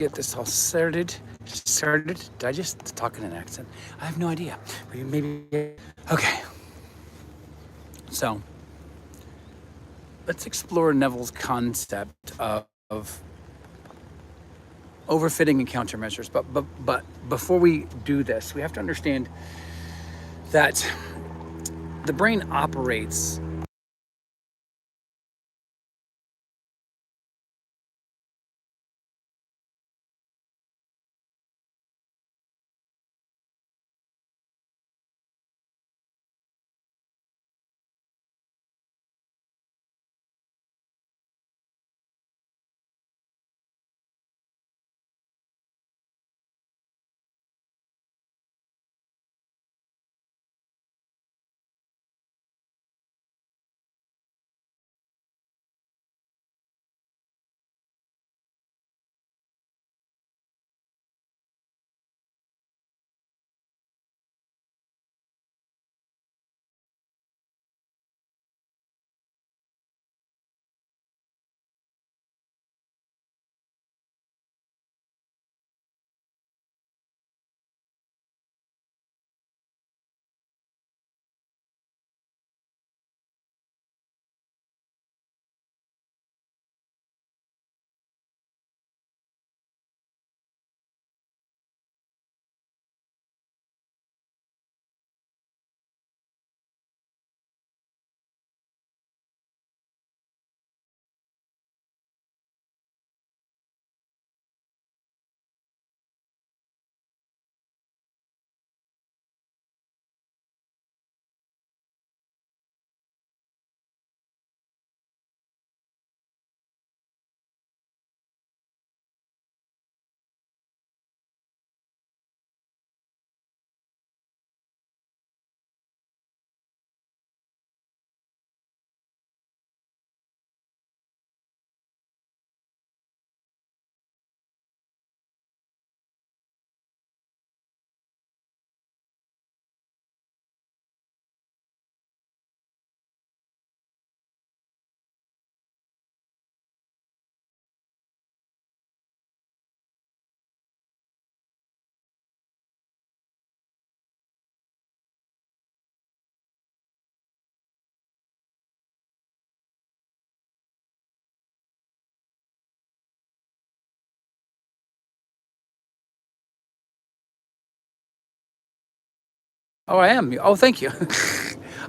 get this all started. Did I just talk in an accent? I have no idea. Maybe. Okay. So let's explore Neville's concept of overfitting and countermeasures. But before we do this, we have to understand that the brain operates Oh, I am. Oh, thank you.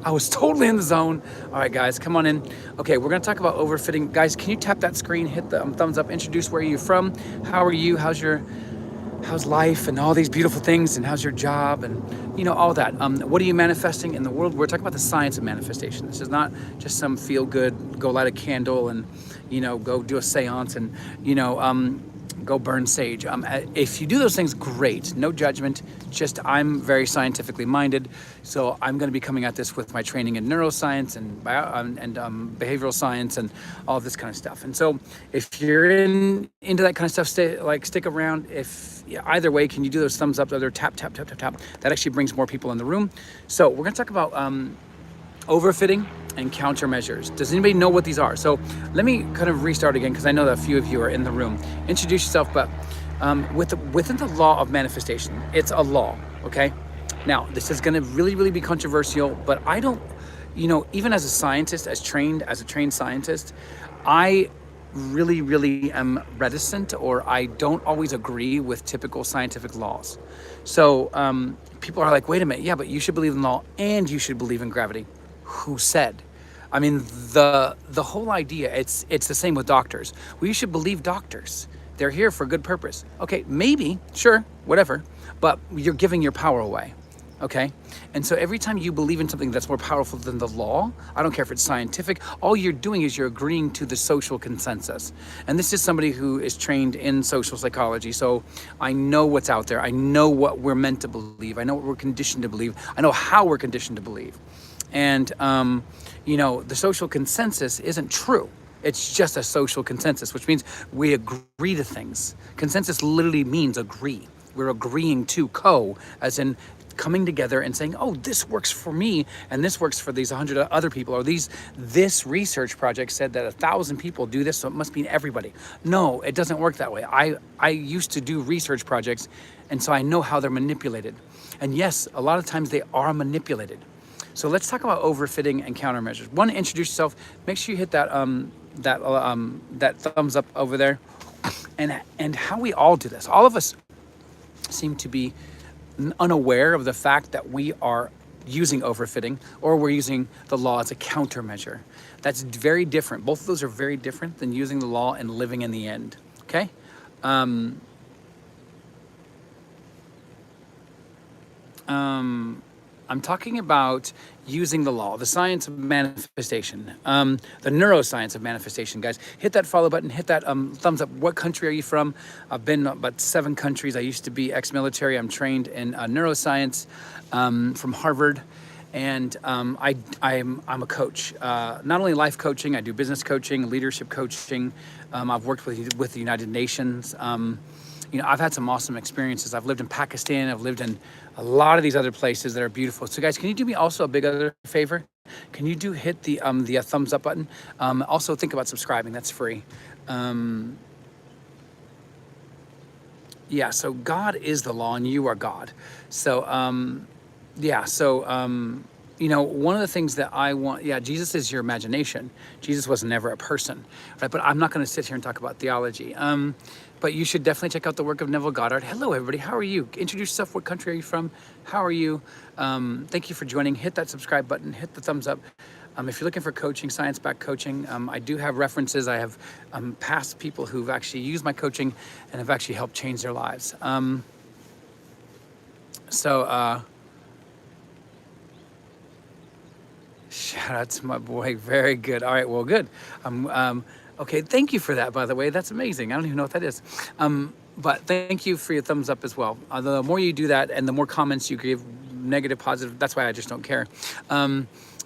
I was totally in the zone. All right, guys, come on in. Okay, we're going to talk about overfitting. Guys, can you tap that screen, hit the thumbs up, introduce where you're from, how are you, how's life, and all these beautiful things, and how's your job, and all that. What are you manifesting in the world? We're talking about the science of manifestation. This is not just some feel good, go light a candle and go do a seance and go burn sage. If you do those things, great. No judgment. Just I'm very scientifically minded, so I'm going to be coming at this with my training in neuroscience and behavioral science and all this kind of stuff. And so, if you're into that kind of stuff, stick around. Either way, can you do those thumbs up? Other tap tap tap tap tap. That actually brings more people in the room. So we're going to talk about overfitting and countermeasures. Does anybody know what these are? So let me kind of restart again, because I know that a few of you are in the room. Introduce yourself, but within the law of manifestation, it's a law, okay? Now, this is going to really, really be controversial, but I don't, even as a scientist, as a trained scientist, I really, really am reticent, or I don't always agree with typical scientific laws. So people are like, wait a minute, yeah, but you should believe in law and you should believe in gravity. Who said? I mean, the whole idea, it's the same with doctors. Well, you should believe doctors. They're here for a good purpose. Okay, maybe, sure, whatever, but you're giving your power away, okay? And so every time you believe in something that's more powerful than the law, I don't care if it's scientific, all you're doing is you're agreeing to the social consensus. And this is somebody who is trained in social psychology, so I know what's out there. I know what we're meant to believe. I know what we're conditioned to believe. I know how we're conditioned to believe. And, the social consensus isn't true. It's just a social consensus, which means we agree to things. Consensus literally means agree. We're agreeing to as in coming together and saying, oh, this works for me and this works for these 100 other people, or this research project said that 1,000 people do this, so it must mean everybody. No, it doesn't work that way. I used to do research projects, and so I know how they're manipulated. And yes, a lot of times they are manipulated. So let's talk about overfitting and countermeasures. One, introduce yourself. Make sure you hit that that thumbs up over there. And how we all do this. All of us seem to be unaware of the fact that we are using overfitting, or we're using the law as a countermeasure. That's very different. Both of those are very different than using the law and living in the end. Okay? I'm talking about using the law, the science of manifestation, the neuroscience of manifestation. Guys, hit that follow button, hit that thumbs up. What country are you from? I've been about 7 countries. I used to be ex-military. I'm trained in neuroscience from Harvard. And I'm a coach, not only life coaching, I do business coaching, leadership coaching. I've worked with the United Nations. I've had some awesome experiences. I've lived in Pakistan. I've lived in a lot of these other places that are beautiful. So guys, can you do me also a big other favor? Can you hit the thumbs up button? Also think about subscribing. That's free. So God is the law and you are God. So, one of the things that I want, Jesus is your imagination. Jesus was never a person, right? But I'm not going to sit here and talk about theology. But you should definitely check out the work of Neville Goddard. Hello, everybody. How are you? Introduce yourself. What country are you from? How are you? Thank you for joining. Hit that subscribe button. Hit the thumbs up. If you're looking for coaching, science-backed coaching, I do have references. I have past people who've actually used my coaching and have actually helped change their lives. Shout out to my boy. Very good. All right. Well, good. Okay. Thank you for that, by the way. That's amazing. I don't even know what that is. But thank you for your thumbs up as well. The more you do that and the more comments you give, negative, positive, that's why I just don't care,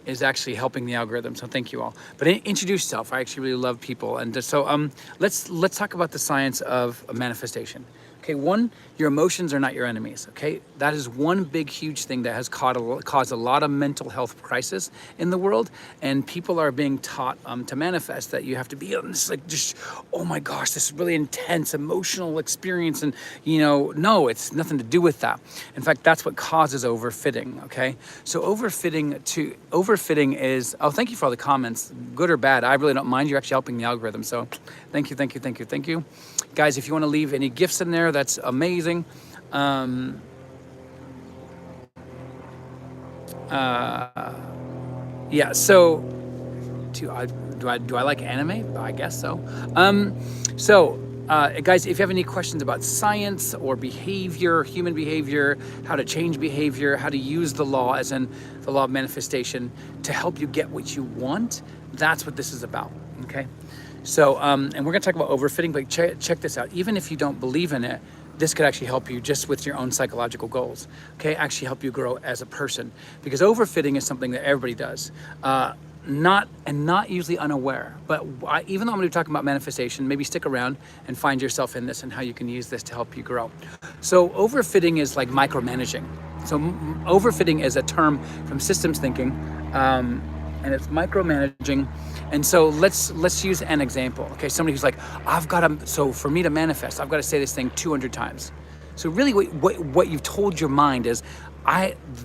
is actually helping the algorithm. So thank you all. But introduce yourself. I actually really love people. And so let's talk about the science of manifestation. Okay, one, your emotions are not your enemies, okay? That is one big, huge thing that has caused a lot of mental health crisis in the world, and people are being taught to manifest that you have to be on this, like, just, oh my gosh, this really intense emotional experience, and, no, it's nothing to do with that. In fact, that's what causes overfitting, okay? So overfitting is, oh, thank you for all the comments, good or bad, I really don't mind, you're actually helping the algorithm, so thank you. Guys, if you want to leave any gifts in there, that's amazing. So do I like anime? I guess so. Guys, if you have any questions about science or behavior, human behavior, how to change behavior, how to use the law, as in the law of manifestation, to help you get what you want, that's what this is about, okay? So, and we're going to talk about overfitting, but check this out. Even if you don't believe in it, this could actually help you just with your own psychological goals, okay? Actually help you grow as a person. Because overfitting is something that everybody does. Not usually unaware. But even though I'm going to be talking about manifestation, maybe stick around and find yourself in this and how you can use this to help you grow. So overfitting is like micromanaging. So overfitting is a term from systems thinking, and it's micromanaging. And so let's use an example. Okay, somebody who's like, so for me to manifest, I've got to say this thing 200 times. So really what you've told your mind is,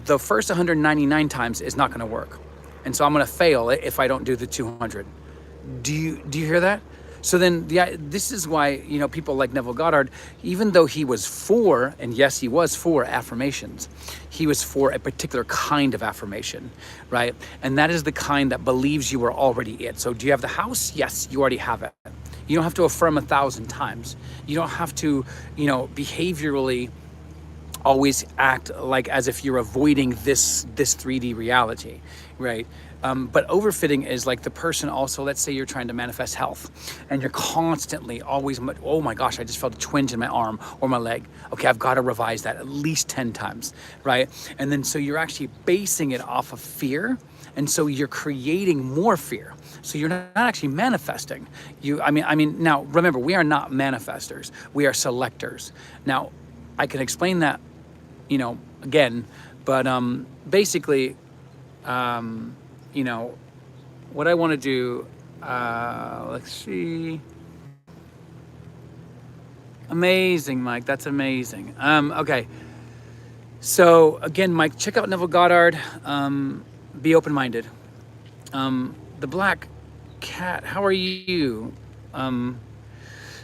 the first 199 times is not going to work. And so I'm going to fail if I don't do the 200. Do you hear that? So then this is why, people like Neville Goddard, even though he was for, and yes, he was for affirmations, he was for a particular kind of affirmation, right? And that is the kind that believes you are already it. So do you have the house? Yes, you already have it. You don't have to affirm 1,000 times. You don't have to, behaviorally always act like as if you're avoiding this 3D reality, right? But overfitting is like the person also, let's say you're trying to manifest health and you're constantly always, oh my gosh, I just felt a twinge in my arm or my leg. Okay, I've got to revise that at least 10 times, right? And then so you're actually basing it off of fear. And so you're creating more fear. So you're not actually manifesting. Now remember, we are not manifestors. We are selectors. Now, I can explain that, again, But basically, you know, what I want to do, let's see. Amazing, Mike. That's amazing. Okay. So again, Mike, check out Neville Goddard. Be open-minded. The Black Cat, how are you?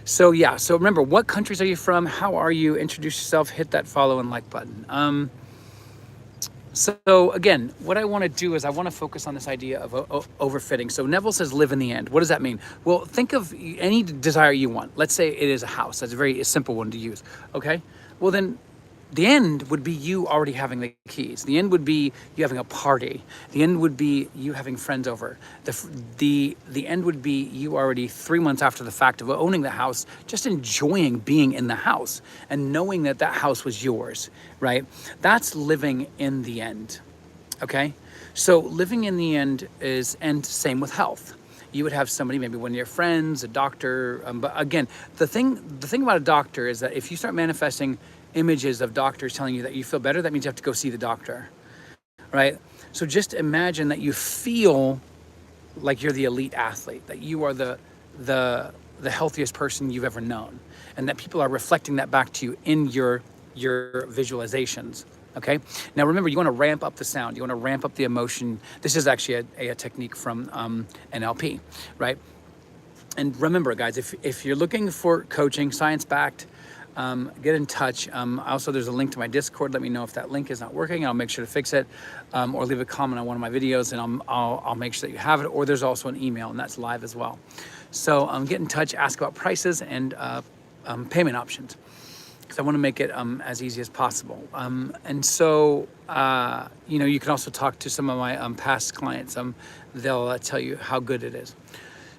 So yeah, so remember, what countries are you from? How are you? Introduce yourself, hit that follow and like button. So again, what I want to do is I want to focus on this idea of overfitting. So Neville says live in the end. What does that mean? Well, think of any desire you want. Let's say it is a house. That's a very simple one to use. Okay. Well, then the end would be you already having the keys. The end would be you having a party. The end would be you having friends over. The end would be you already 3 months after the fact of owning the house, just enjoying being in the house and knowing that that house was yours, right? That's living in the end, okay? So living in the end is, and same with health. You would have somebody, maybe one of your friends, a doctor. But again, the thing about a doctor is that if you start manifesting images of doctors telling you that you feel better, that means you have to go see the doctor, right? So just imagine that you feel like you're the elite athlete, that you are the healthiest person you've ever known, and that people are reflecting that back to you in your visualizations. Okay. Now remember, you want to ramp up the sound. You want to ramp up the emotion. This is actually a technique from NLP, right? And remember, guys, if you're looking for coaching, science-backed, get in touch. Also, there's a link to my Discord. Let me know if that link is not working. I'll make sure to fix it, or leave a comment on one of my videos, and I'll make sure that you have it. Or there's also an email, and that's live as well. So get in touch, ask about prices and payment options, because I want to make it as easy as possible. And so you can also talk to some of my past clients. They'll tell you how good it is.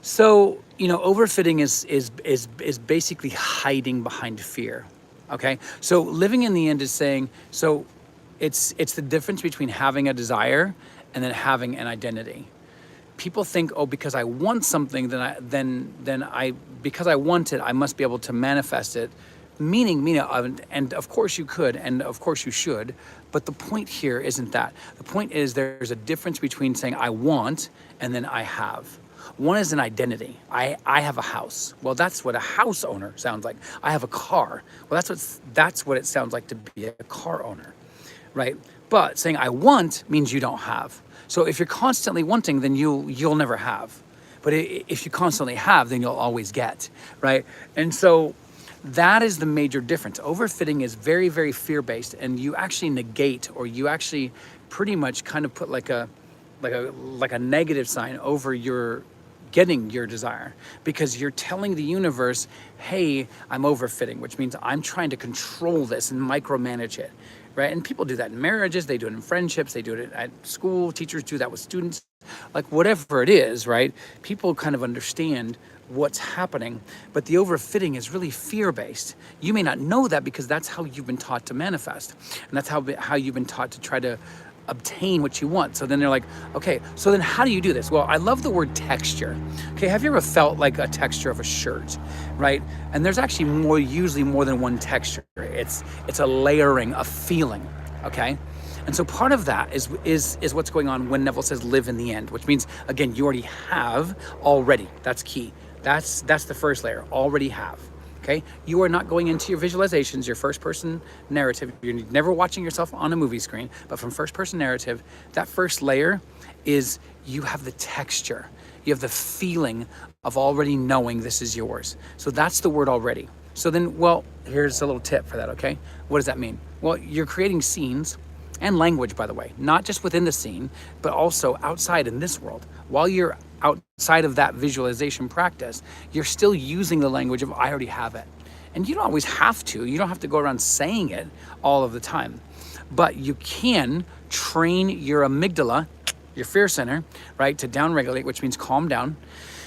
So, overfitting is basically hiding behind fear. Okay. So living in the end is saying, so it's the difference between having a desire and then having an identity. People think, oh, because I want something, because I want it, I must be able to manifest it. Meaning, and of course you could, and of course you should, but the point here isn't that. The point is there's a difference between saying I want and then I have. One is an identity. I have a house. Well, that's what a house owner sounds like. I have a car. Well, that's what it sounds like to be a car owner, right? But saying I want means you don't have. So if you're constantly wanting, then you'll never have. But if you constantly have, then you'll always get, right? And so that is the major difference. Overfitting is very, very fear-based, and you actually negate, or you actually pretty much kind of put like a negative sign over your getting your desire, because you're telling the universe, hey, I'm overfitting, which means I'm trying to control this and micromanage it, right? And people do that in marriages, they do it in friendships, they do it at school, teachers do that with students, like whatever it is, right? People kind of understand what's happening, but the overfitting is really fear-based. You may not know that because that's how you've been taught to manifest, and that's how you've been taught to try to obtain what you want. So then they're like, okay, so then how do you do this? Well, I love the word texture. Okay, have you ever felt like a texture of a shirt, right? And there's actually usually more than one texture. It's a layering, a feeling, okay? And so part of that is what's going on when Neville says live in the end, which means, again, you already have already. That's key. That's the first layer, already have. Okay, you are not going into your visualizations, your first person narrative. You're never watching yourself on a movie screen, but from first person narrative, that first layer is you have the texture. You have the feeling of already knowing this is yours. So that's the word already. So then, well, here's a little tip for that, okay? What does that mean? Well, you're creating scenes and language, by the way, not just within the scene, but also outside in this world. While you're outside of that visualization practice, you're still using the language of I already have it. And you don't always have to. You don't have to go around saying it all of the time. But you can train your amygdala, your fear center, right, to downregulate, which means calm down.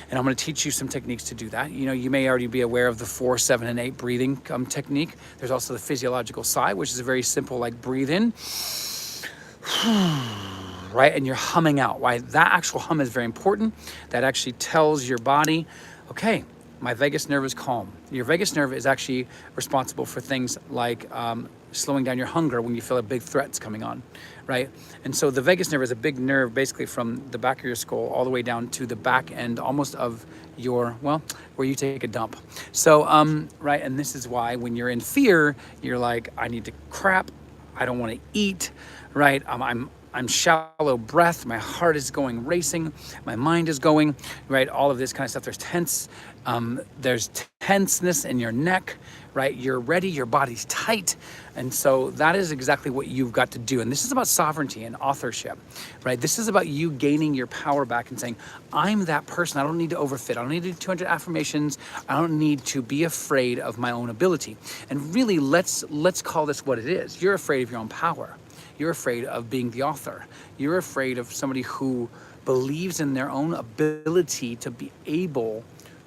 And I'm going to teach you some techniques to do that. You may already be aware of the 4, 7, and 8 breathing technique. There's also the physiological sigh, which is a very simple, like breathe in, right? And you're humming out. Why? That actual hum is very important. That actually tells your body, okay, My vagus nerve is calm. Your vagus nerve is actually responsible for things like slowing down your hunger when you feel a big threat's coming on, right? And so the vagus nerve is a big nerve basically from the back of your skull all the way down to the back end almost of your, well, where you take a dump. So, right, and this is why when you're in fear, you're like, I need to crap, I don't want to eat, right? I'm shallow breath, my heart is going racing, my mind is going, right? All of this kind of stuff. There's tenseness in your neck, right? You're ready, your body's tight. And so that is exactly what you've got to do. And this is about sovereignty and authorship, right? This is about you gaining your power back and saying, I'm that person. I don't need to overfit. I don't need to do 200 affirmations. I don't need to be afraid of my own ability. And really, let's call this what it is. You're afraid of your own power. You're afraid of being the author. You're afraid of somebody who believes in their own ability to be able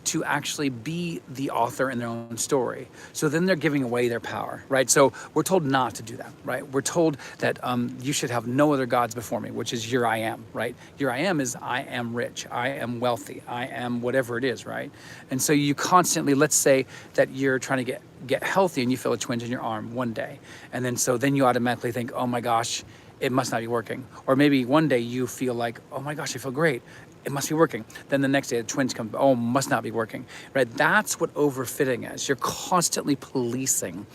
to actually be the author in their own story. So then they're giving away their power, right? So we're told not to do that, right? We're told that you should have no other gods before me, which is your I am, right? Your I am is I am rich, I am wealthy, I am whatever it is, right? And so you constantly, let's say that you're trying to get healthy and you feel a twinge in your arm one day. And then you automatically think, oh my gosh, it must not be working. Or maybe one day you feel like, oh my gosh, I feel great. It must be working. Then the next day the twinge comes, oh, must not be working, right? That's what overfitting is. You're constantly policing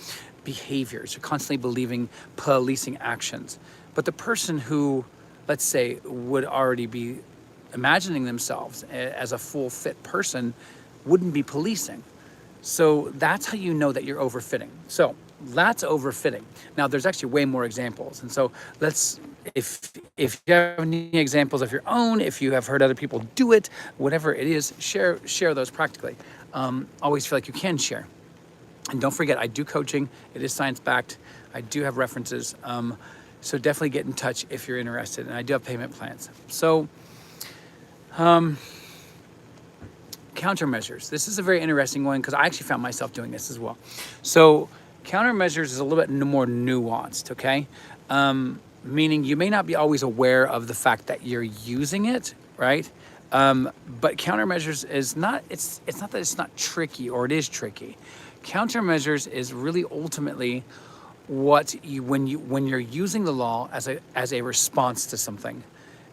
behaviors. You're constantly policing actions. But the person who, let's say, would already be imagining themselves as a full fit person wouldn't be policing. So that's how you know that you're overfitting. So that's overfitting. Now there's actually way more examples. And so if you have any examples of your own, if you have heard other people do it, whatever it is, share those practically. Always feel like you can share. And don't forget, I do coaching. It is science-backed. I do have references. So definitely get in touch if you're interested. And I do have payment plans. So countermeasures. This is a very interesting one because I actually found myself doing this as well. So countermeasures is a little bit more nuanced, okay? Meaning you may not be always aware of the fact that you're using it, right? But countermeasures is not, it's not that it's not tricky, or it is tricky. Countermeasures is really ultimately what when you're using the law as a response to something.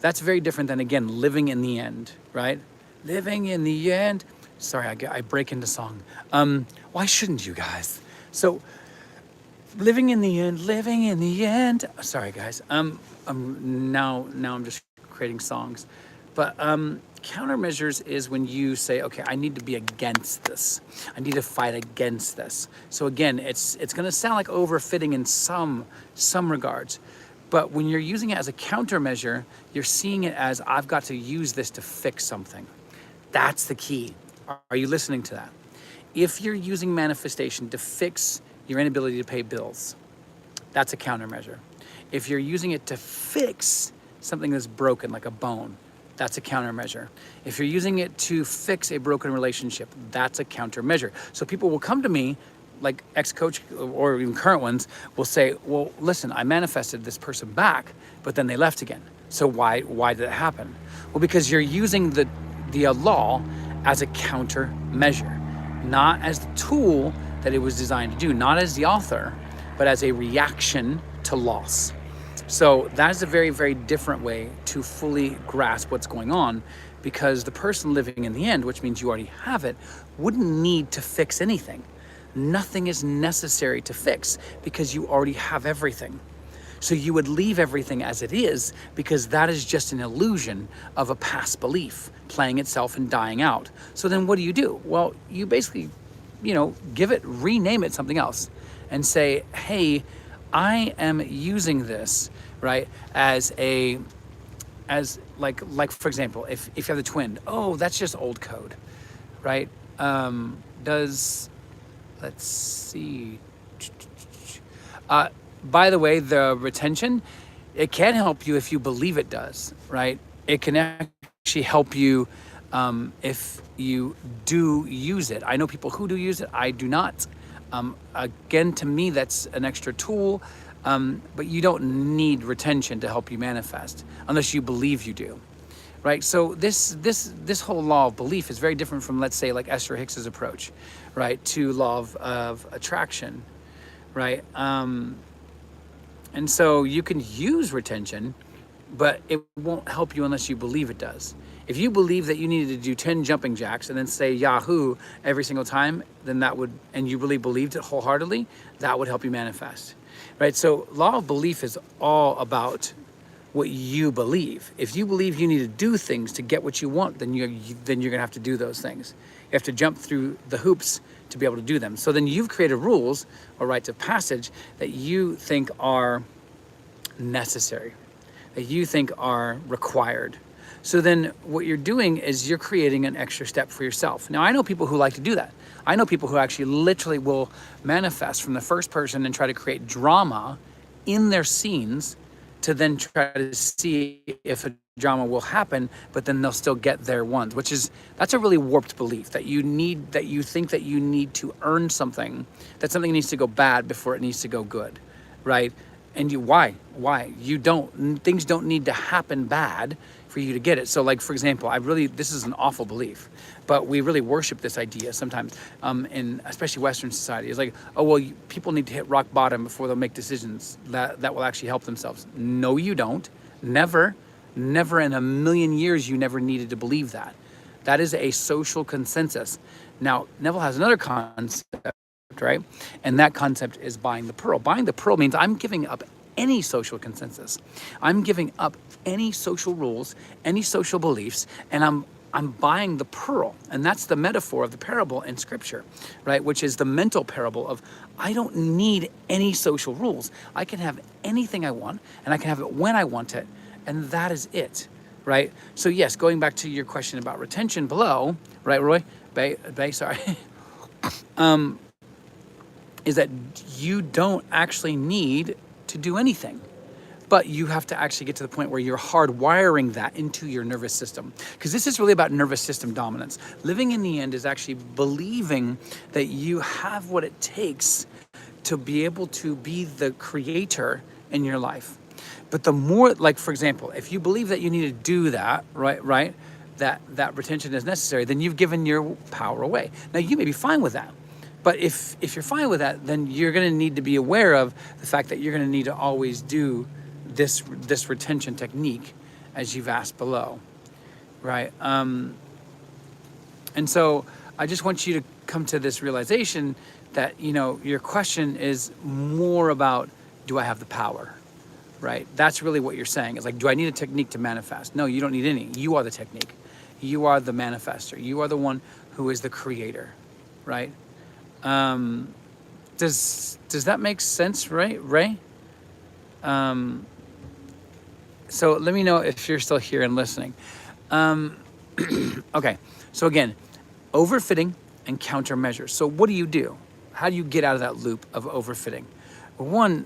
That's very different than, again, living in the end, right? Living in the end. Sorry, I break into song. Why shouldn't you guys? So living in the end. Sorry, guys. Now I'm just creating songs. But countermeasures is when you say, okay, I need to be against this. I need to fight against this. So again, it's going to sound like overfitting in some regards. But when you're using it as a countermeasure, you're seeing it as, I've got to use this to fix something. That's the key. Are you listening to that? If you're using manifestation to fix your inability to pay bills, that's a countermeasure. If you're using it to fix something that's broken, like a bone, that's a countermeasure. If you're using it to fix a broken relationship, that's a countermeasure. So people will come to me, like ex-coach or even current ones, will say, well, listen, I manifested this person back, but then they left again. So why did it happen? Well, because you're using the law as a countermeasure, not as the tool that it was designed to do, not as the author, but as a reaction to loss. So that is a very, very different way to fully grasp what's going on, because the person living in the end, which means you already have it, wouldn't need to fix anything. Nothing is necessary to fix because you already have everything. So you would leave everything as it is because that is just an illusion of a past belief playing itself and dying out. So then what do? Well, you basically, rename it something else and say, hey, I am using this, right, as like for example, if you have the twin, oh, that's just old code, right? Let's see. By the way, the retention, it can help you if you believe it does, right? It can actually help you if you do use it. I know people who do use it. I do not. Again, to me, that's an extra tool, but you don't need retention to help you manifest unless you believe you do, right? So this whole law of belief is very different from, let's say, like Esther Hicks's approach, right, to law of attraction, right? And so you can use retention, but it won't help you unless you believe it does. If you believe that you needed to do 10 jumping jacks and then say Yahoo every single time, then that would, and you really believed it wholeheartedly, that would help you manifest, right? So law of belief is all about what you believe. If you believe you need to do things to get what you want, then you're gonna have to do those things. You have to jump through the hoops to be able to do them. So then you've created rules or rites of passage that you think are necessary, that you think are required. So then what you're doing is you're creating an extra step for yourself. Now, I know people who like to do that. I know people who actually literally will manifest from the first person and try to create drama in their scenes to then try to see if a drama will happen, but then they'll still get their ones, that's a really warped belief that you think that you need to earn something, that something needs to go bad before it needs to go good, right? And why? Things don't need to happen bad for you to get it. So like, for example, this is an awful belief, but we really worship this idea sometimes, in especially Western society. It's like, oh, well, people need to hit rock bottom before they'll make decisions that will actually help themselves. No, you don't. Never in a million years, you never needed to believe that. That is a social consensus. Now, Neville has another concept, right? And that concept is buying the pearl. Buying the pearl means I'm giving up any social consensus. I'm giving up any social rules, any social beliefs, and I'm buying the pearl. And that's the metaphor of the parable in scripture, right? Which is the mental parable of, I don't need any social rules. I can have anything I want, and I can have it when I want it. And that is it, right? So yes, going back to your question about retention below, right, Roy? Sorry. Is that you don't actually need to do anything, but you have to actually get to the point where you're hardwiring that into your nervous system. Because this is really about nervous system dominance. Living in the end is actually believing that you have what it takes to be able to be the creator in your life. But the more, like, for example, if you believe that you need to do that, right, that retention is necessary, then you've given your power away. Now, you may be fine with that. But if you're fine with that, then you're going to need to be aware of the fact that you're going to need to always do this retention technique as you've asked below, right? And so I just want you to come to this realization that, your question is more about, do I have the power, right? That's really what you're saying. It's like, do I need a technique to manifest? No, you don't need any. You are the technique. You are the manifester. You are the one who is the creator, right? Does that make sense, right, Ray? So let me know if you're still here and listening. Okay, so again, overfitting and countermeasures. So what do? How do you get out of that loop of overfitting? One,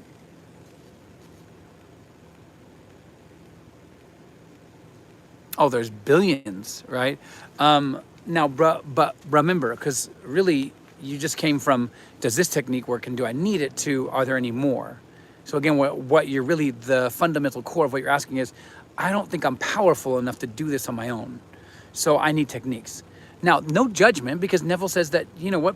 there's billions, right? Now, but remember, because really, you just came from, does this technique work and do I need it, to, are there any more? So again, what you're really, the fundamental core of what you're asking is, I don't think I'm powerful enough to do this on my own. So I need techniques. Now, no judgment, because Neville says that,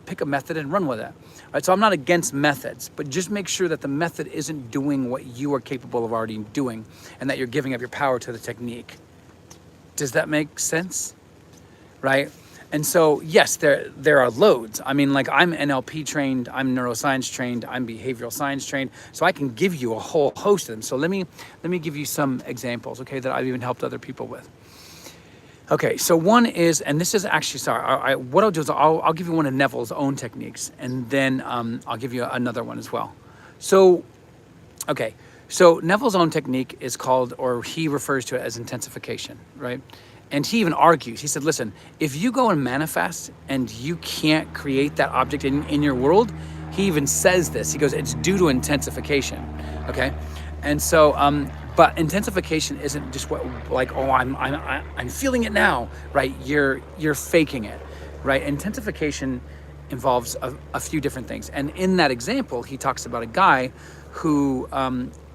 pick a method and run with it. Right? So I'm not against methods, but just make sure that the method isn't doing what you are capable of already doing and that you're giving up your power to the technique. Does that make sense? Right? And so, yes, there are loads. I mean, like, I'm NLP trained, I'm neuroscience trained, I'm behavioral science trained, so I can give you a whole host of them. So let me give you some examples, okay, that I've even helped other people with. Okay, so one is, and this is actually, what I'll do is I'll give you one of Neville's own techniques, and then I'll give you another one as well. So, okay, so Neville's own technique is called, or he refers to it as intensification, right? And he even argues, he said, listen, if you go and manifest and you can't create that object in your world, he even says this, he goes, it's due to intensification, okay? And so, but intensification isn't just what, like, oh, I'm feeling it now, right? You're faking it, right? Intensification involves a few different things. And in that example, he talks about a guy who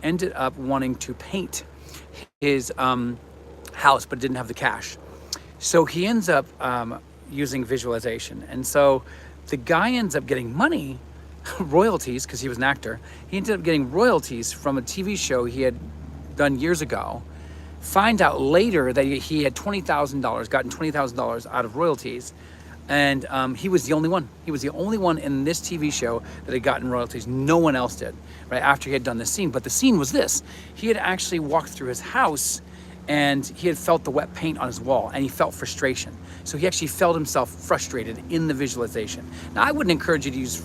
ended up wanting to paint his house, but didn't have the cash. So he ends up using visualization. And so the guy ends up getting money, royalties, because he was an actor. He ended up getting royalties from a TV show he had done years ago. Find out later that he had $20,000, gotten $20,000 out of royalties. And he was the only one. He was the only one in this TV show that had gotten royalties. No one else did, right? After he had done this scene. But the scene was this. He had actually walked through his house and he had felt the wet paint on his wall and he felt frustration. So he actually felt himself frustrated in the visualization. Now, I wouldn't encourage you to use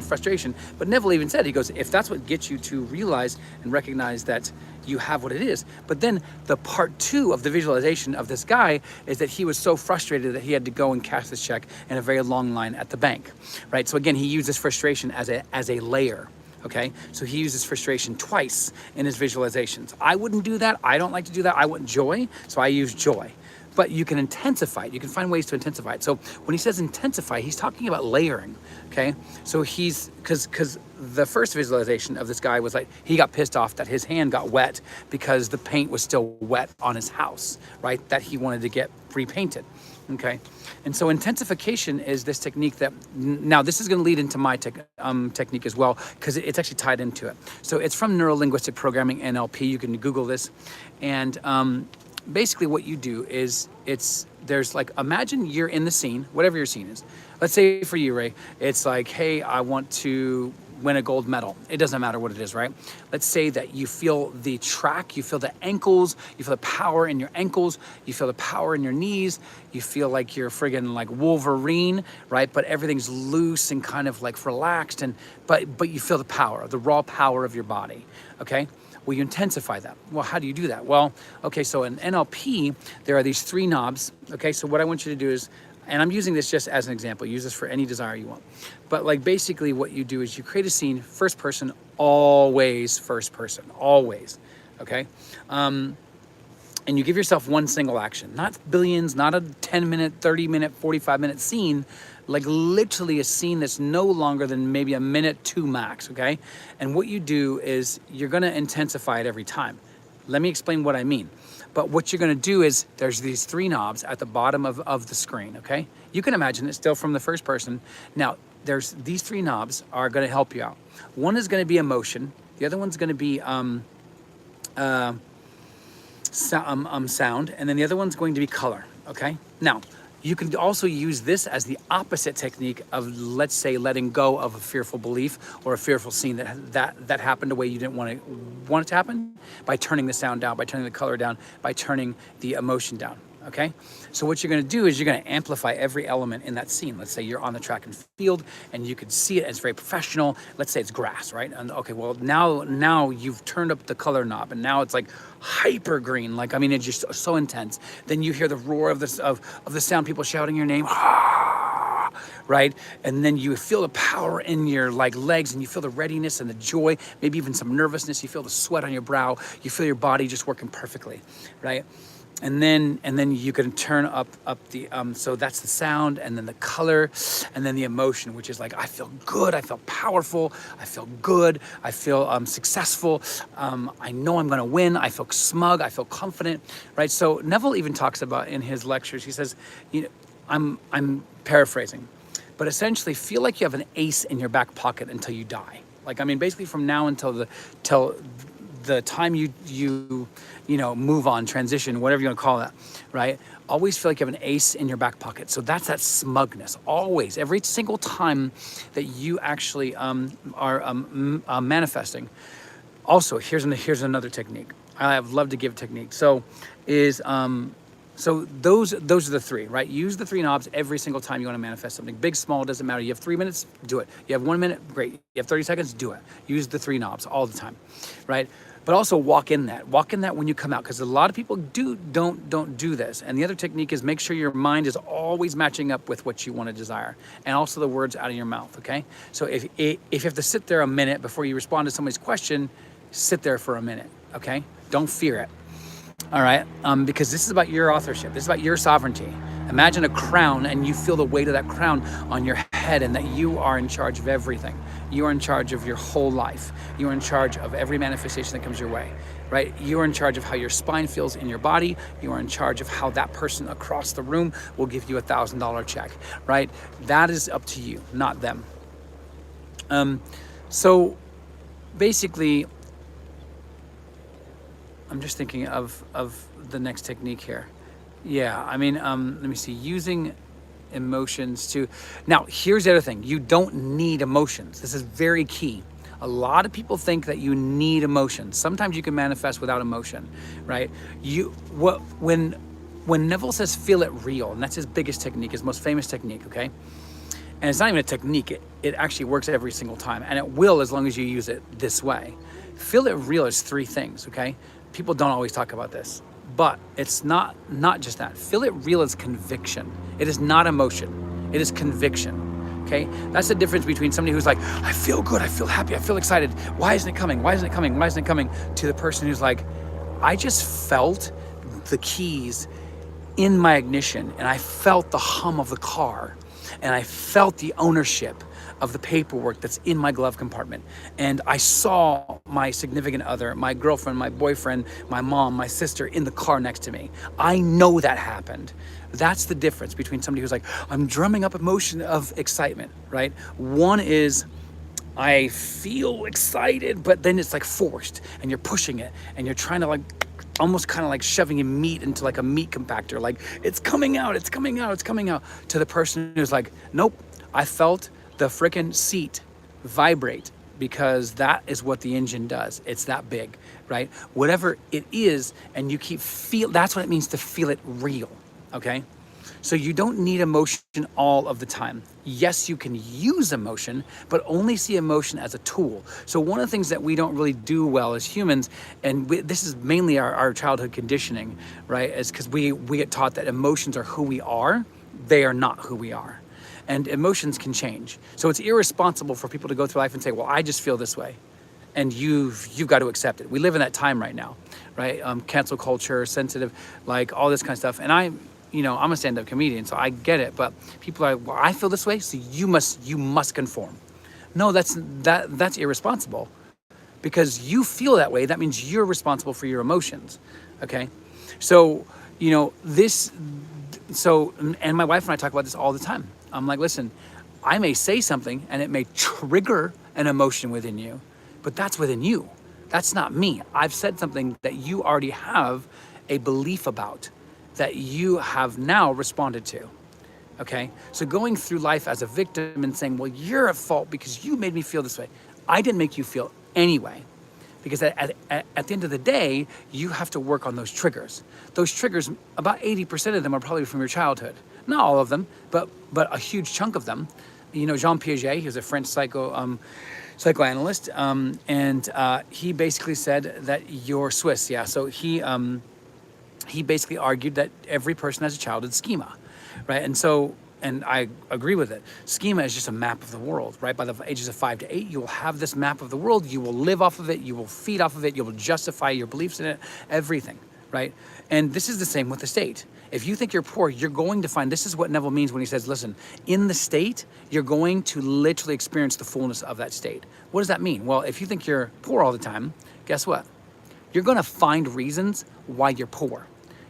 frustration, but Neville even said, he goes, if that's what gets you to realize and recognize that you have what it is. But then the part 2 of the visualization of this guy is that he was so frustrated that he had to go and cash this check in a very long line at the bank, right? So again, he used this frustration as a layer. Okay, so he uses frustration twice in his visualizations. I wouldn't do that. I don't like to do that. I want joy, so I use joy. But you can intensify it. You can find ways to intensify it. So when he says intensify, he's talking about layering. Okay, so he's because the first visualization of this guy was like he got pissed off that his hand got wet because the paint was still wet on his house, right? That he wanted to get repainted. Okay, and so intensification is this technique that, now this is going to lead into my technique as well, because it's actually tied into it. So it's from Neuro-Linguistic Programming, NLP. You can Google this. And basically what you do is there's like, imagine you're in the scene, whatever your scene is. Let's say for you, Ray, it's like, hey, I want to win a gold medal. It doesn't matter what it is, right? Let's say that you feel the track, you feel the ankles, you feel the power in your ankles, you feel the power in your knees, you feel like you're friggin' like Wolverine, right? But everything's loose and kind of like relaxed, and but you feel the power, the raw power of your body, okay? Well, you intensify that. Well, how do you do that? Well, okay, so in NLP, there are these 3 knobs, okay? So what I want you to do is, and I'm using this just as an example, use this for any desire you want. But like basically what you do is you create a scene, first person, always first person, always, okay? And you give yourself one single action, not billions, not a 10-minute, 30-minute, 45-minute scene, like literally a scene that's no longer than maybe a minute, 2 max, okay? And what you do is you're gonna intensify it every time. Let me explain what I mean. But what you're gonna do is there's these 3 knobs at the bottom of the screen, okay? You can imagine it still from the first person. Now, there's these 3 knobs are gonna help you out. One is gonna be emotion. The other one's gonna be sound, and then the other one's going to be color, okay? Now, you can also use this as the opposite technique of, let's say, letting go of a fearful belief or a fearful scene that happened the way you didn't want it to happen, by turning the sound down, by turning the color down, by turning the emotion down, okay? So what you're gonna do is you're gonna amplify every element in that scene. Let's say you're on the track and field and you could see it, it's very professional. Let's say it's grass, right? And okay, well now you've turned up the color knob and now it's like hyper green. Like, I mean, it's just so intense. Then you hear the roar of the sound, people shouting your name, right? And then you feel the power in your like legs and you feel the readiness and the joy, maybe even some nervousness. You feel the sweat on your brow. You feel your body just working perfectly, right? And then you can turn up the, so that's the sound, and then the color, and then the emotion, which is like, I feel good, I feel powerful, I feel good, I feel successful, I know I'm gonna win, I feel smug, I feel confident, right? So Neville even talks about in his lectures, he says, you know, I'm paraphrasing, but essentially feel like you have an ace in your back pocket until you die. Like, I mean, basically from now until the time you know, move on, transition, whatever you want to call that, right? Always feel like you have an ace in your back pocket. So that's that smugness. Always, every single time that you actually are manifesting. Also, here's another technique. I love to give technique. So so those are the 3, right? Use the 3 knobs every single time you want to manifest something. Big, small, doesn't matter. You have 3 minutes, do it. You have 1 minute, great. You have 30 seconds, do it. Use the 3 knobs all the time, right? But also walk in that when you come out, because a lot of people don't do this. And the other technique is make sure your mind is always matching up with what you want to desire, and also the words out of your mouth, okay? So if you have to sit there a minute before you respond to somebody's question, sit there for a minute, okay? Don't fear it. All right, because this is about your authorship. This is about your sovereignty. Imagine a crown and you feel the weight of that crown on your head. head and that you are in charge of everything. You are in charge of your whole life. You are in charge of every manifestation that comes your way, right? You are in charge of how your spine feels in your body. You are in charge of how that person across the room will give you $1,000 check, right? That is up to you, not them. So basically, I'm just thinking of the next technique here. Yeah, I mean, let me see, using emotions to, now here's the other thing, you don't need emotions. This is very key. A lot of people think that you need emotions. Sometimes you can manifest without emotion, right? When Neville says feel it real, and that's his biggest technique, his most famous technique, okay? And it's not even a technique, it actually works every single time, and it will as long as you use it this way. Feel it real is 3 things, okay? People don't always talk about this, but it's not just that. Feel it real is conviction. It is not emotion, it is conviction, okay? That's the difference between somebody who's like, I feel good, I feel happy, I feel excited. Why isn't it coming? Why isn't it coming? Why isn't it coming? To the person who's like, I just felt the keys in my ignition, and I felt the hum of the car, and I felt the ownership of the paperwork that's in my glove compartment. And I saw my significant other, my girlfriend, my boyfriend, my mom, my sister in the car next to me. I know that happened. That's the difference between somebody who's like, I'm drumming up emotion of excitement, right? One is, I feel excited, but then it's like forced, and you're pushing it, and you're trying to like, almost kind of like shoving in meat into like a meat compactor, like it's coming out, it's coming out, it's coming out, to the person who's like, nope, I felt the frickin' seat vibrate, because that is what the engine does. It's that big, right? Whatever it is, and you keep that's what it means to feel it real, okay? So you don't need emotion all of the time. Yes, you can use emotion, but only see emotion as a tool. So one of the things that we don't really do well as humans, and this is mainly our childhood conditioning, right? Is because we get taught that emotions are who we are. They are not who we are. And emotions can change. So it's irresponsible for people to go through life and say, well, I just feel this way. And you've got to accept it. We live in that time right now, right? Cancel culture, sensitive, like all this kind of stuff. And I'm a stand-up comedian, so I get it. But people are like, well, I feel this way, so you must conform. No, that's irresponsible. Because you feel that way, that means you're responsible for your emotions, okay? So, and my wife and I talk about this all the time. I'm like, listen, I may say something and it may trigger an emotion within you, but that's within you. That's not me. I've said something that you already have a belief about, that you have now responded to, okay? So going through life as a victim and saying, well, you're at fault because you made me feel this way. I didn't make you feel anyway. Because at the end of the day, you have to work on those triggers. Those triggers, about 80% of them are probably from your childhood. Not all of them, but a huge chunk of them. Jean Piaget, he was a French psychoanalyst, and he basically said that you're Swiss, yeah. So he basically argued that every person has a childhood schema, right? And I agree with it. Schema is just a map of the world, right? By the ages of 5 to 8, you will have this map of the world. You will live off of it. You will feed off of it. You will justify your beliefs in it, everything, right? And this is the same with the state. If you think you're poor, you're going to find, this is what Neville means when he says, listen, in the state, you're going to literally experience the fullness of that state. What does that mean? Well, if you think you're poor all the time, guess what? You're going to find reasons why you're poor.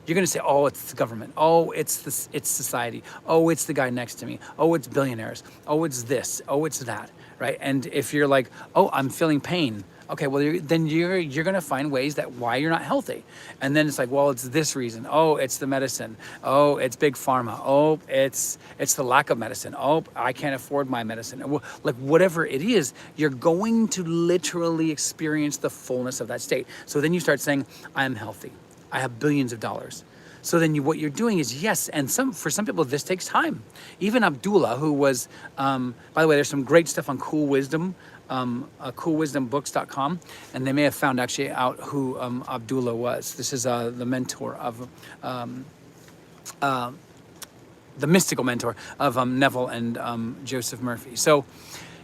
You're going to say, oh, it's the government. Oh, it's society. Oh, it's the guy next to me. Oh, it's billionaires. Oh, it's this. Oh, it's that, right? And if you're like, oh, I'm feeling pain. Okay, well, then you're going to find ways that why you're not healthy. And then it's like, well, it's this reason. Oh, it's the medicine. Oh, it's big pharma. Oh, it's the lack of medicine. Oh, I can't afford my medicine. Like whatever it is, you're going to literally experience the fullness of that state. So then you start saying, I am healthy. I have billions of dollars. So then what you're doing is, yes, and for some people this takes time. Even Abdullah, who was, by the way, there's some great stuff on Cool Wisdom, coolwisdombooks.com, and they may have found actually out who Abdullah was. This is the mentor of, the mystical mentor of Neville and Joseph Murphy. So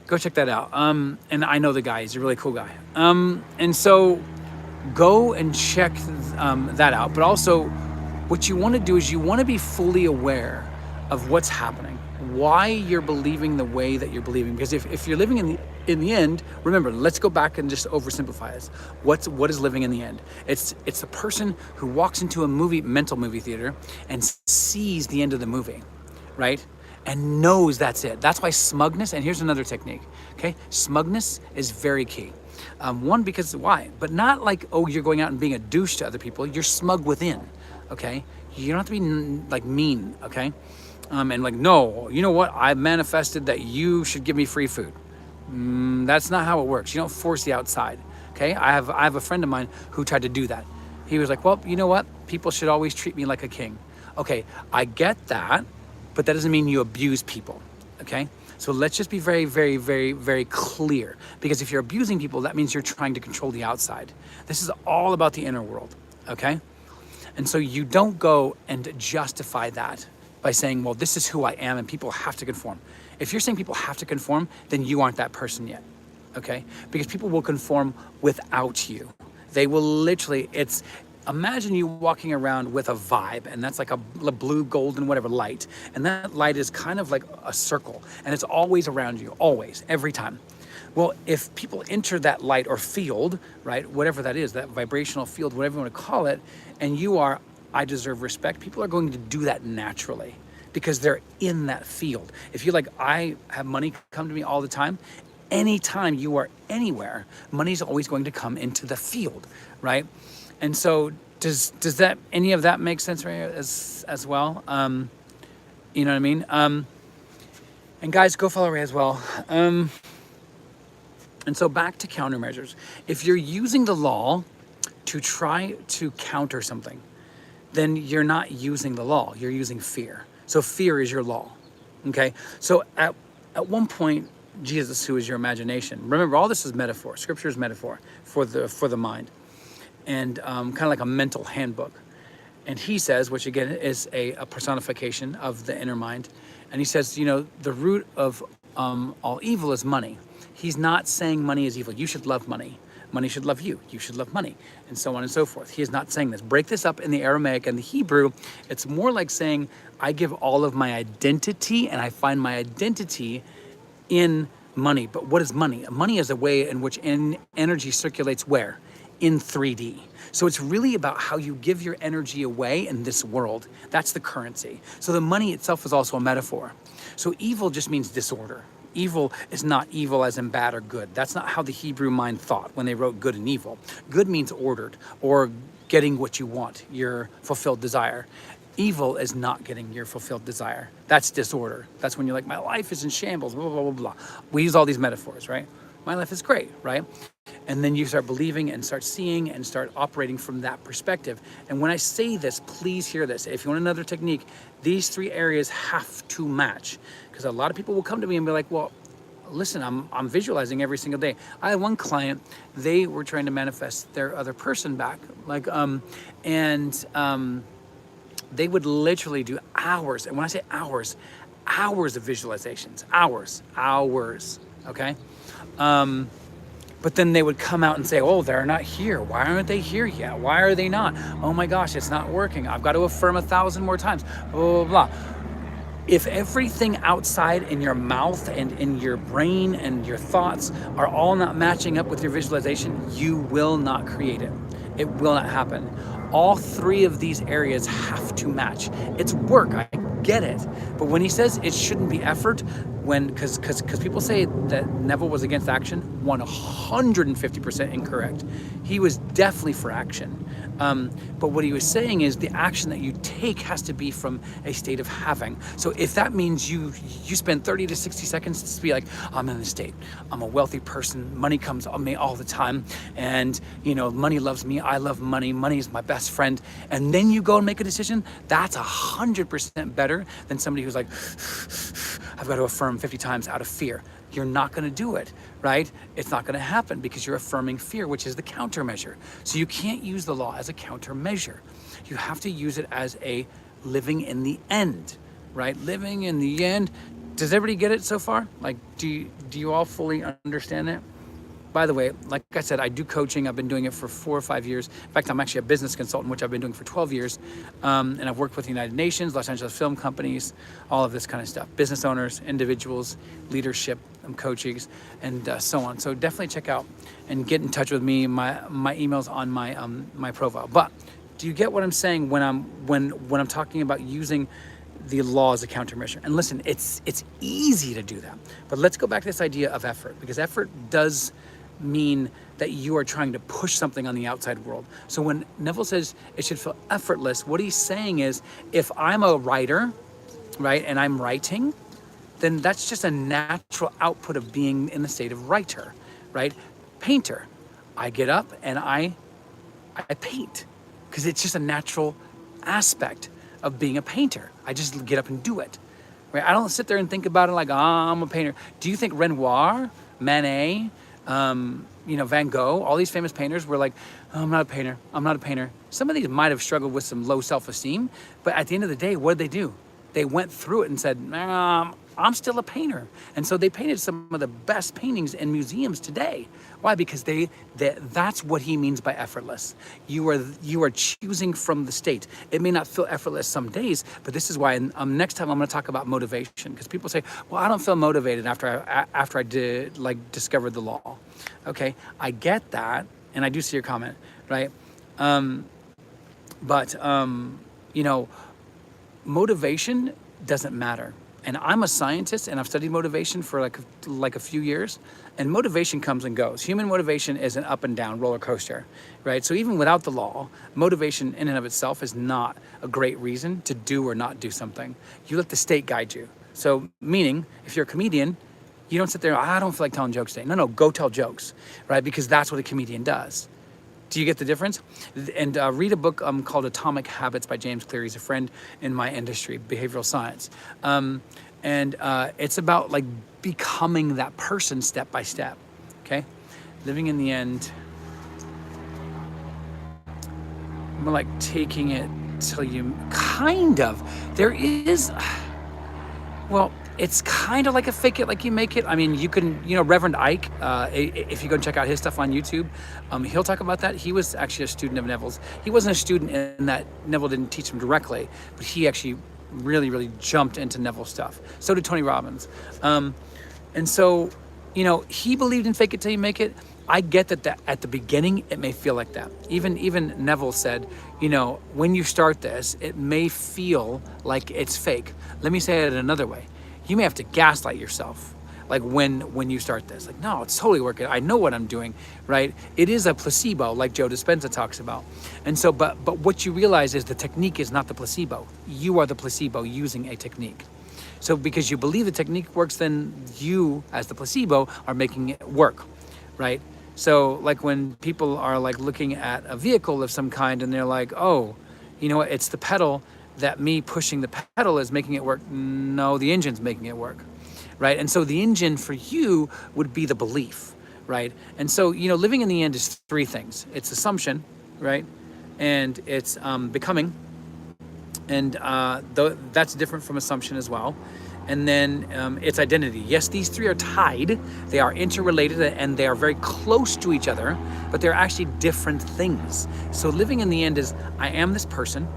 go check that out. And I know the guy, he's a really cool guy. And so go and check that out. But also, what you want to do is you want to be fully aware of what's happening, why you're believing the way that you're believing. Because if you're living in the end, remember, let's go back and just oversimplify this. What is living in the end? It's the person who walks into a mental movie theater and sees the end of the movie, right? And knows that's it. That's why smugness, and here's another technique, okay? Smugness is very key. One, because why? But not like, oh, you're going out and being a douche to other people. You're smug within, okay? You don't have to be like mean, okay? And like, no, you know what? I manifested that you should give me free food. That's not how it works. You don't force the outside, okay? I have a friend of mine who tried to do that. He was like, well, you know what? People should always treat me like a king. Okay, I get that, but that doesn't mean you abuse people, okay? So let's just be very, very, very, very clear. Because if you're abusing people, that means you're trying to control the outside. This is all about the inner world, okay? And so you don't go and justify that by saying, well, this is who I am and people have to conform. If you're saying people have to conform, then you aren't that person yet, okay? Because people will conform without you. They will literally, imagine you walking around with a vibe, and that's like a blue, golden, whatever light. And that light is kind of like a circle, and it's always around you, always, every time. Well, if people enter that light or field, right, whatever that is, that vibrational field, whatever you want to call it, and you are, I deserve respect, people are going to do that naturally because they're in that field. If you're like, I have money come to me all the time, anytime you are anywhere, money's always going to come into the field, right? And so does that, any of that make sense right as well? You know what I mean? And guys, go follow Ray as well. And so back to countermeasures. If you're using the law to try to counter something, then you're not using the law, you're using fear. So fear is your law, okay? So at one point, Jesus, who is your imagination, remember all this is metaphor, scripture is metaphor for the mind. And kind of like a mental handbook. And he says, which again is a personification of the inner mind, and he says, you know, the root of all evil is money. He's not saying money is evil. You should love money. Money should love you. You should love money, and so on and so forth. He is not saying this. Break this up in the Aramaic and the Hebrew. It's more like saying, I give all of my identity, and I find my identity in money. But what is money? Money is a way in which energy circulates where? In 3D. So it's really about how you give your energy away in this world. That's the currency. So the money itself is also a metaphor. So evil just means disorder. Evil is not evil as in bad or good. That's not how the Hebrew mind thought when they wrote good and evil. Good means ordered or getting what you want, your fulfilled desire. Evil is not getting your fulfilled desire. That's disorder. That's when you're like, my life is in shambles, blah, blah, blah, blah. We use all these metaphors, right? My life is great, right? And then you start believing and start seeing and start operating from that perspective. And when I say this, please hear this. If you want another technique, these three areas have to match. Because a lot of people will come to me and be like, well, listen, I'm visualizing every single day. I had one client, they were trying to manifest their other person back. Like, they would literally do hours. And when I say hours of visualizations, hours, okay? But then they would come out and say, oh, they're not here. Why aren't they here yet? Why are they not? Oh my gosh, it's not working. I've got to affirm 1,000 more times, blah, blah, blah. If everything outside in your mouth and in your brain and your thoughts are all not matching up with your visualization, you will not create it. It will not happen. All three of these areas have to match. It's work, I get it. But when he says it shouldn't be effort, because people say that Neville was against action, 150% incorrect. He was definitely for action. But what he was saying is the action that you take has to be from a state of having. So if that means you spend 30 to 60 seconds to be like, I'm in this state, I'm a wealthy person, money comes on me all the time, and you know, money loves me, I love money, money is my best friend, and then you go and make a decision, that's 100% better than somebody who's like, I've got to affirm 50 times out of fear. You're not going to do it, right? It's not going to happen because you're affirming fear, which is the countermeasure. So you can't use the law as a countermeasure. You have to use it as a living in the end, right? Living in the end. Does everybody get it so far? Like, do you all fully understand that? by the way, like I said, I do coaching. I've been doing it for 4 or 5 years. In fact, I'm actually a business consultant, which I've been doing for 12 years. And I've worked with the United Nations, Los Angeles film companies, all of this kind of stuff. Business owners, individuals, leadership, coachings, and so on. So definitely check out and get in touch with me. My email's on my profile. But do you get what I'm saying when I'm talking about using the law as a countermeasure? And listen, it's easy to do that. But let's go back to this idea of effort, because effort does mean that you are trying to push something on the outside world. So when Neville says it should feel effortless, what he's saying is, if I'm a writer, right, and I'm writing, then that's just a natural output of being in the state of writer, right? Painter, I get up and I paint, because it's just a natural aspect of being a painter. I just get up and do it, right? I don't sit there and think about it like, I'm a painter. Do you think Renoir, Manet, Van Gogh, all these famous painters were like, oh, I'm not a painter, I'm not a painter. Some of these might have struggled with some low self-esteem, but at the end of the day, what did they do? They went through it and said, I'm still a painter. And so they painted some of the best paintings in museums today. Why? Because that's what he means by effortless. You are choosing from the state. It may not feel effortless some days, but this is why next time I'm going to talk about motivation, because people say, well, I don't feel motivated after I discovered the law. Okay, I get that, and I do see your comment, right? Motivation doesn't matter. And I'm a scientist, and I've studied motivation for like a few years, and motivation comes and goes. Human motivation is an up and down roller coaster, right? So even without the law, motivation in and of itself is not a great reason to do or not do something. You let the state guide you. So meaning, if you're a comedian, you don't sit there, I don't feel like telling jokes today. No, go tell jokes, right? Because that's what a comedian does. Do you get the difference? And read a book called Atomic Habits by James Clear. He's a friend in my industry, behavioral science. And it's about like becoming that person step by step, okay? Living in the end, more like taking it till you, kind of. There is, well, it's kind of like a fake it like you make it. I mean, you can, Reverend Ike, if you go and check out his stuff on YouTube, he'll talk about that. He was actually a student of Neville's. He wasn't a student in that Neville didn't teach him directly, but he actually really, really jumped into Neville stuff. So did Tony Robbins. And so, he believed in fake it till you make it. I get that at the beginning, it may feel like that. Even Neville said, when you start this, it may feel like it's fake. Let me say it another way. You may have to gaslight yourself, like when you start this. Like, no, it's totally working. I know what I'm doing, right? It is a placebo, like Joe Dispenza talks about. And so, but what you realize is the technique is not the placebo. You are the placebo using a technique. So because you believe the technique works, then you, as the placebo, are making it work, right? So like when people are like looking at a vehicle of some kind and they're like, oh, you know what, it's the pedal, that me pushing the pedal is making it work. No, the engine's making it work, right? And so the engine for you would be the belief, right? And so, living in the end is three things. It's assumption, right? And it's becoming, and that's different from assumption as well. And then it's identity. Yes, these three are tied. They are interrelated and they are very close to each other, but they're actually different things. So living in the end is, I am this person.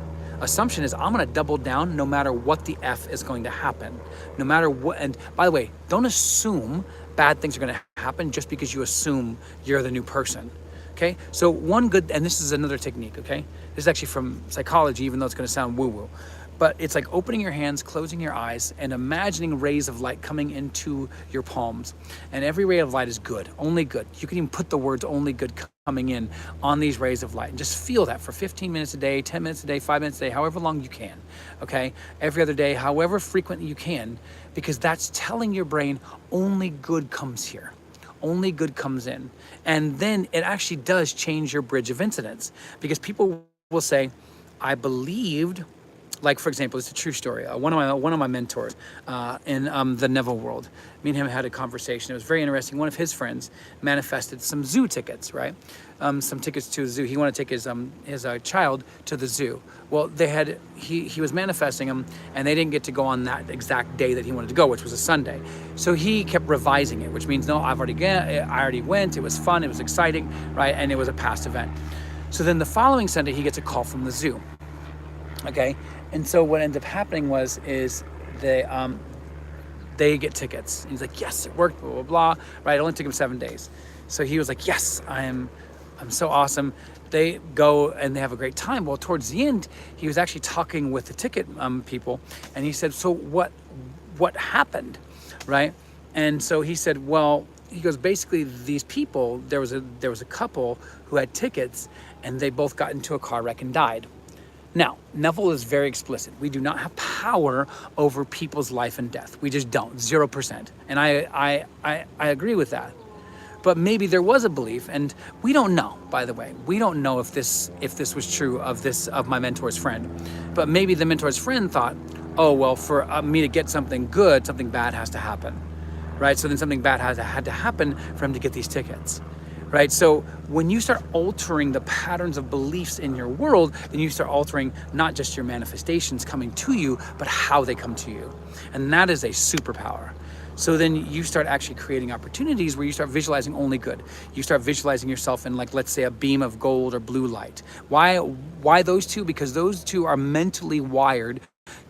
Assumption is, I'm going to double down no matter what the F is going to happen. No matter what, and by the way, don't assume bad things are going to happen just because you assume you're the new person. Okay? So one good, and this is another technique, okay? This is actually from psychology, even though it's going to sound woo-woo. But it's like opening your hands, closing your eyes, and imagining rays of light coming into your palms. And every ray of light is good, only good. You can even put the words only good coming in on these rays of light. And just feel that for 15 minutes a day, 10 minutes a day, 5 minutes a day, however long you can, okay? Every other day, however frequently you can, because that's telling your brain only good comes here. Only good comes in. And then it actually does change your bridge of incidence, because people will say, I believed Like, for example, it's a true story. One of my mentors in the Neville world, me and him had a conversation. It was very interesting. One of his friends manifested some zoo tickets, right? Some tickets to the zoo. He wanted to take his child to the zoo. Well, he was manifesting them, and they didn't get to go on that exact day that he wanted to go, which was a Sunday. So he kept revising it, which means, no, I already went. It was fun. It was exciting, right? And it was a past event. So then the following Sunday, he gets a call from the zoo. Okay, and so what ended up happening is they get tickets. He's like, yes, it worked, blah, blah, blah, right? It only took him 7 days. So he was like, yes, I'm so awesome. They go and they have a great time. Well, towards the end, he was actually talking with the ticket people, and he said, so what happened, right? And so he said, well, he goes, basically these people, there was a couple who had tickets, and they both got into a car wreck and died. Now, Neville is very explicit. We do not have power over people's life and death. We just don't, 0%. And I agree with that. But maybe there was a belief, and we don't know, by the way. We don't know if this was true of my mentor's friend. But maybe the mentor's friend thought, oh, well, for me to get something good, something bad has to happen, right? So then something bad had to happen for him to get these tickets. Right? So when you start altering the patterns of beliefs in your world, then you start altering not just your manifestations coming to you, but how they come to you. And that is a superpower. So then you start actually creating opportunities where you start visualizing only good. You start visualizing yourself in, like, let's say, a beam of gold or blue light. Why those two? Because those two are mentally wired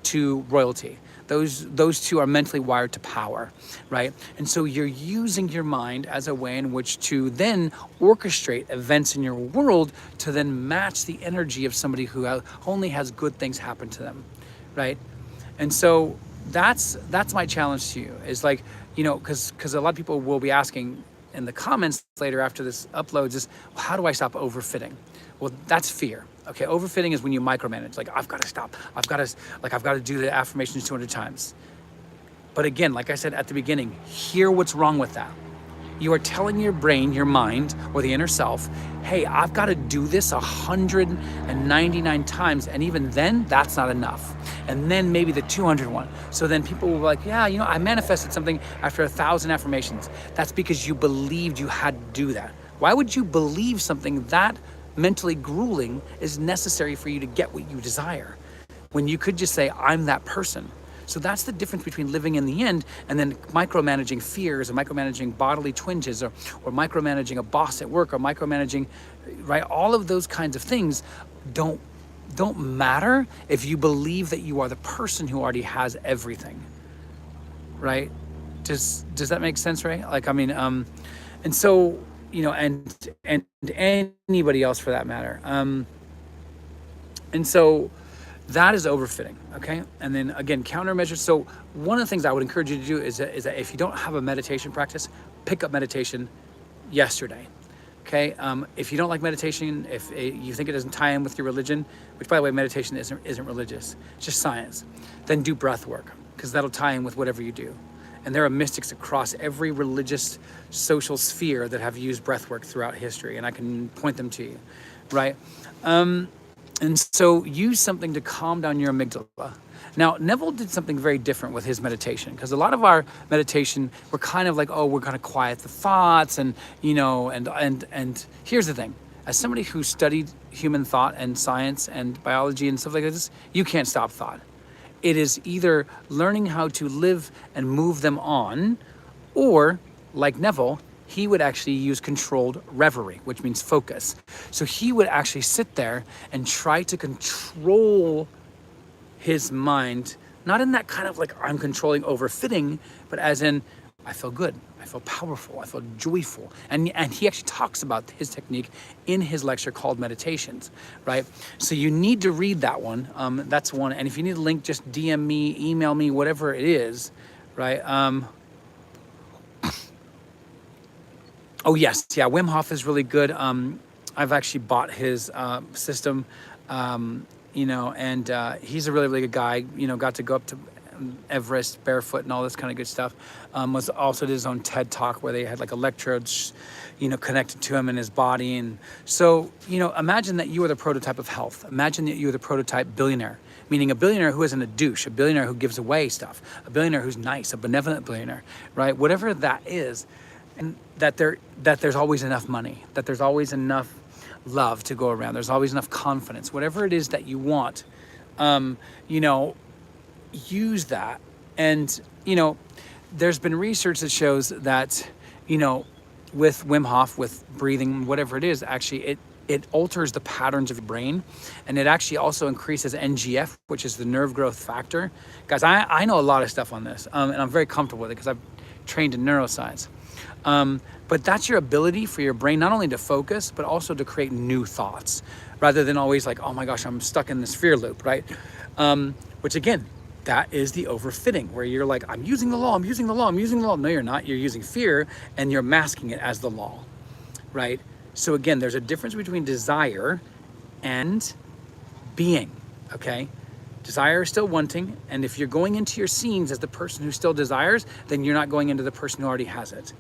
to royalty. Those two are mentally wired to power, right? And so you're using your mind as a way in which to then orchestrate events in your world to then match the energy of somebody who only has good things happen to them, right? And so that's my challenge to you, is like, you know, because a lot of people will be asking in the comments later after this uploads is, well, how do I stop overfitting? Well, that's fear. Okay, overfitting is when you micromanage. Like, I've got to stop. I've got to do the affirmations 200 times. But again, like I said at the beginning, hear what's wrong with that. You are telling your brain, your mind, or the inner self, hey, I've got to do this 199 times. And even then, that's not enough. And then maybe the 200 one. So then people will be like, yeah, you know, I manifested something after 1,000 affirmations. That's because you believed you had to do that. Why would you believe something that mentally grueling is necessary for you to get what you desire, when you could just say, I'm that person? So that's the difference between living in the end and then micromanaging fears, or micromanaging bodily twinges, or micromanaging a boss at work, or micromanaging, right? All of those kinds of things don't matter if you believe that you are the person who already has everything, right? Does that make sense, right? Like, I mean, and so, you know, and anybody else for that matter. And so that is overfitting, okay? And then again, countermeasures. So one of the things I would encourage you to do is that if you don't have a meditation practice, pick up meditation yesterday, okay? If you don't like meditation, if you think it doesn't tie in with your religion, which, by the way, meditation isn't religious, it's just science, then do breath work, because that'll tie in with whatever you do. And there are mystics across every religious social sphere that have used breathwork throughout history, and I can point them to you, right? And so use something to calm down your amygdala. Now, Neville did something very different with his meditation, because a lot of our meditation, we're kind of like, oh, we're going to quiet the thoughts, and, you know, and here's the thing. As somebody who studied human thought and science and biology and stuff like this, you can't stop thought. It is either learning how to live and move them on, or, like Neville, he would actually use controlled reverie, which means focus. So he would actually sit there and try to control his mind, not in that kind of like, I'm controlling overfitting, but as in, I feel good, I feel powerful, I feel joyful. And he actually talks about his technique in his lecture called Meditations, right? So you need to read that one. That's one. And if you need a link, just DM me, email me, whatever it is, right? Oh yes, yeah, Wim Hof is really good. I've actually bought his system, you know, and he's a really, really good guy. You know, got to go up to Everest barefoot and all this kind of good stuff. Was also did his own TED Talk where they had like electrodes connected to him in his body. And so, imagine that you are the prototype of health. Imagine that you are the prototype billionaire, meaning a billionaire who isn't a douche, a billionaire who gives away stuff, a billionaire who's nice, a benevolent billionaire, right? Whatever that is, and that there's always enough money, that there's always enough love to go around. There's always enough confidence. Whatever it is that you want, use that. And, there's been research that shows that, with Wim Hof, with breathing, whatever it is, actually it alters the patterns of your brain, and it actually also increases NGF, which is the nerve growth factor. Guys, I know a lot of stuff on this, and I'm very comfortable with it because I've trained in neuroscience. But that's your ability for your brain not only to focus, but also to create new thoughts, rather than always like, oh my gosh, I'm stuck in this fear loop, right? Which again, that is the overfitting, where you're like, I'm using the law, I'm using the law, I'm using the law. No, you're not. You're using fear and you're masking it as the law, right? So again, there's a difference between desire and being, okay? Desire is still wanting, and if you're going into your scenes as the person who still desires, then you're not going into the person who already has it,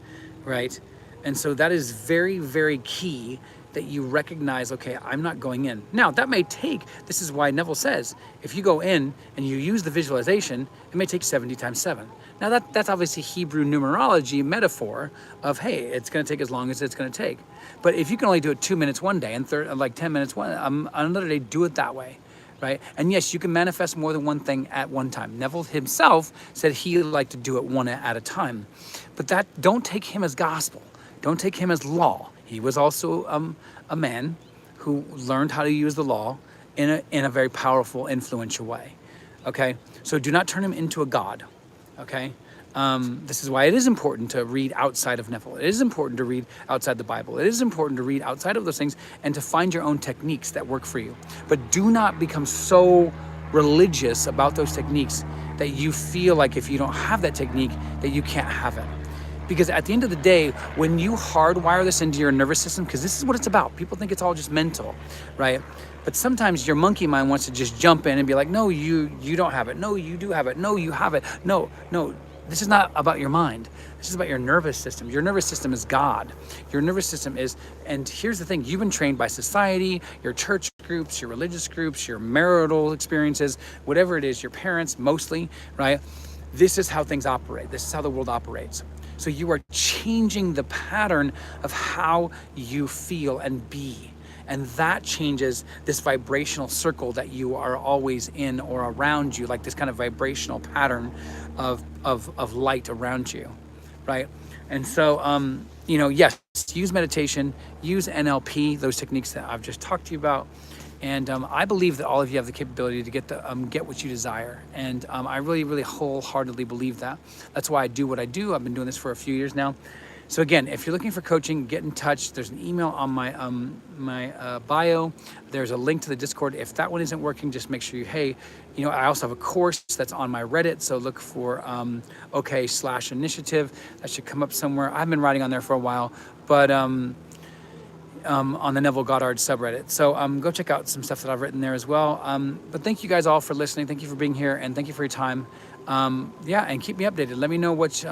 right? And so that is very, very key, that you recognize, okay, I'm not going in. Now, that may take, this is why Neville says, if you go in and you use the visualization, it may take 70 times 7. Now, that's obviously Hebrew numerology metaphor of, hey, it's going to take as long as it's going to take. But if you can only do it 2 minutes one day and 10 minutes another day, do it that way, right? And yes, you can manifest more than one thing at one time. Neville himself said he liked to do it one at a time. But don't take him as gospel. Don't take him as law. He was also a man who learned how to use the law in a very powerful, influential way. Okay, so do not turn him into a god. Okay, this is why it is important to read outside of Neville. It is important to read outside the Bible. It is important to read outside of those things and to find your own techniques that work for you. But do not become so religious about those techniques that you feel like if you don't have that technique, that you can't have it. Because at the end of the day, when you hardwire this into your nervous system, because this is what it's about. People think it's all just mental, right? But sometimes your monkey mind wants to just jump in and be like, no, you don't have it. No, you do have it. No, you have it. No, this is not about your mind. This is about your nervous system. Your nervous system is God. Your nervous system is, and here's the thing, you've been trained by society, your church groups, your religious groups, your marital experiences, whatever it is, your parents mostly, right? This is how things operate. This is how the world operates. So you are changing the pattern of how you feel and be. And that changes this vibrational circle that you are always in or around you, like this kind of vibrational pattern of light around you, right? And so, yes, use meditation, use NLP, those techniques that I've just talked to you about. And I believe that all of you have the capability to get what you desire. And I really, really wholeheartedly believe that. That's why I do what I do. I've been doing this for a few years now. So again, if you're looking for coaching, get in touch. There's an email on my bio. There's a link to the Discord. If that one isn't working, just make sure I also have a course that's on my Reddit. So look for OK/initiative. That should come up somewhere. I've been writing on there for a while, but on the Neville Goddard subreddit. So go check out some stuff that I've written there as well. But thank you guys all for listening. Thank you for being here, and thank you for your time. And keep me updated. Let me know what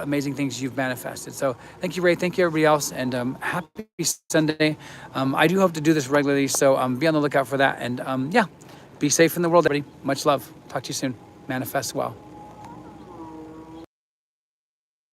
amazing things you've manifested. So thank you, Ray. Thank you, everybody else, and happy Sunday. I do hope to do this regularly, so be on the lookout for that. And be safe in the world, everybody. Much love. Talk to you soon. Manifest well.